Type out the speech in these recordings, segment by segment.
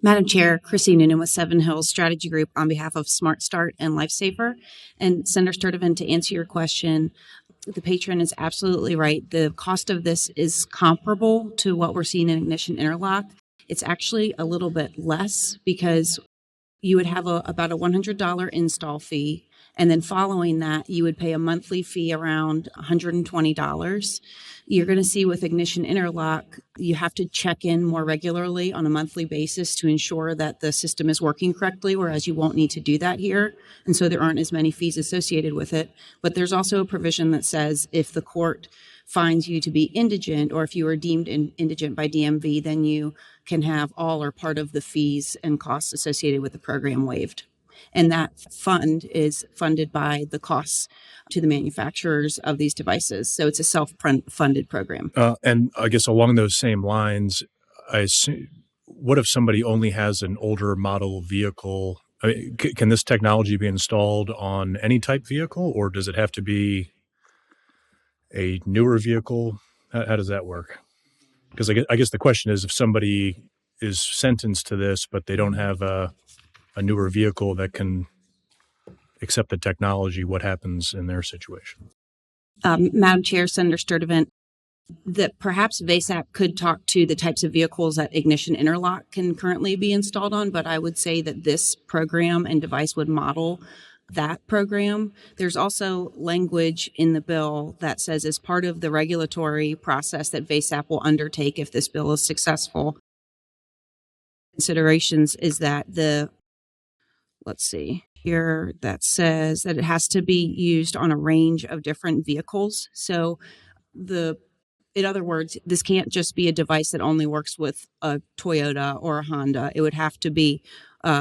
Madam Chair, Crissy Noonan with Seven Hills Strategy Group on behalf of SMARTSTART and LifeSaver. And Senator Sturtevant, to answer your question, the patron is absolutely right. The cost of this is comparable to what we're seeing in Ignition Interlock. It's actually a little bit less because you would have about a $100 install fee. And then following that, you would pay a monthly fee around $120. You're going to see with Ignition Interlock, you have to check in more regularly on a monthly basis to ensure that the system is working correctly, whereas you won't need to do that here. And so there aren't as many fees associated with it. But there's also a provision that says if the court finds you to be indigent, or if you are deemed indigent by DMV, then you can have all or part of the fees and costs associated with the program waived. And that fund is funded by the costs to the manufacturers of these devices. So it's a self-funded program. And I guess along those same lines, I assume, what if somebody only has an older model vehicle? I mean, can this technology be installed on any type vehicle, or does it have to be a newer vehicle? How does that work? Because I guess the question is, if somebody is sentenced to this, but they don't have a newer vehicle that can accept the technology, what happens in their situation? Madam Chair, Senator Sturtevant, that perhaps VASAP could talk to the types of vehicles that Ignition Interlock can currently be installed on, but I would say that this program and device would model that program. There's also language in the bill that says, as part of the regulatory process that VASAP will undertake if this bill is successful, considerations is that that says that it has to be used on a range of different vehicles. So in other words, this can't just be a device that only works with a Toyota or a Honda. It would have to be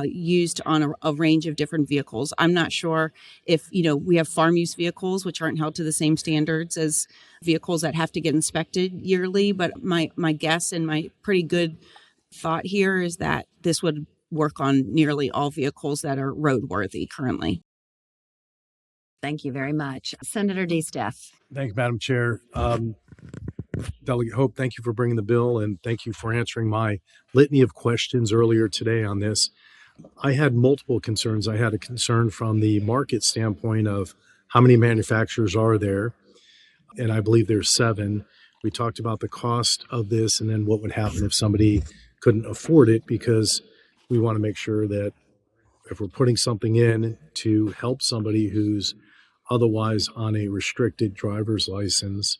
used on a range of different vehicles. I'm not sure if, we have farm use vehicles, which aren't held to the same standards as vehicles that have to get inspected yearly. But my guess and my pretty good thought here is that this would work on nearly all vehicles that are roadworthy currently. Thank you very much. Senator DeSteph. Thank you, Madam Chair. Delegate Hope, thank you for bringing the bill, and thank you for answering my litany of questions earlier today on this. I had multiple concerns. I had a concern from the market standpoint of how many manufacturers are there, and I believe there's 7. We talked about the cost of this and then what would happen if somebody couldn't afford it, because we want to make sure that if we're putting something in to help somebody who's otherwise on a restricted driver's license.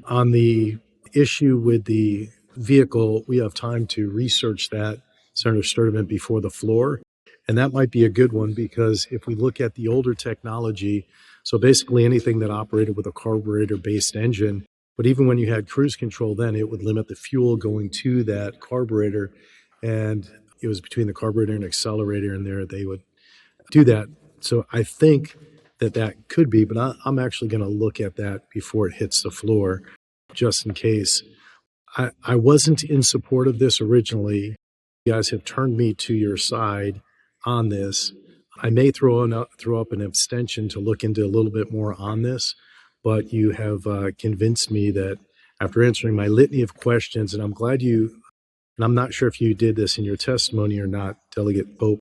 On the issue with the vehicle, we have time to research that, Senator Sturtevant, before the floor. And that might be a good one, because if we look at the older technology, so basically anything that operated with a carburetor-based engine, but even when you had cruise control then, it would limit the fuel going to that carburetor. And it was between the carburetor and accelerator in there, they would do that. So I think that could be, but I'm actually going to look at that before it hits the floor, just in case. I wasn't in support of this originally. You guys have turned me to your side on this. I may throw up an abstention to look into a little bit more on this, but you have convinced me that after answering my litany of questions, and I'm glad and I'm not sure if you did this in your testimony or not, Delegate Pope,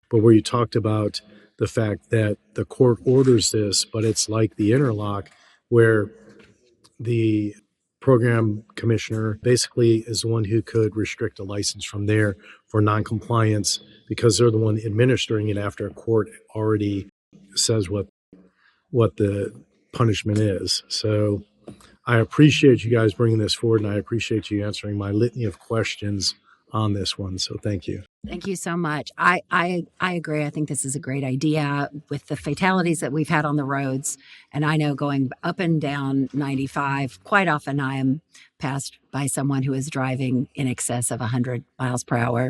but where you talked about the fact that the court orders this, but it's like the interlock where the program commissioner basically is the one who could restrict a license from there for noncompliance, because they're the one administering it after a court already says what the punishment is. So I appreciate you guys bringing this forward, and I appreciate you answering my litany of questions on this one. So thank you. Thank you so much. I agree. I think this is a great idea with the fatalities that we've had on the roads. And I know going up and down 95, quite often I am passed by someone who is driving in excess of 100 miles per hour.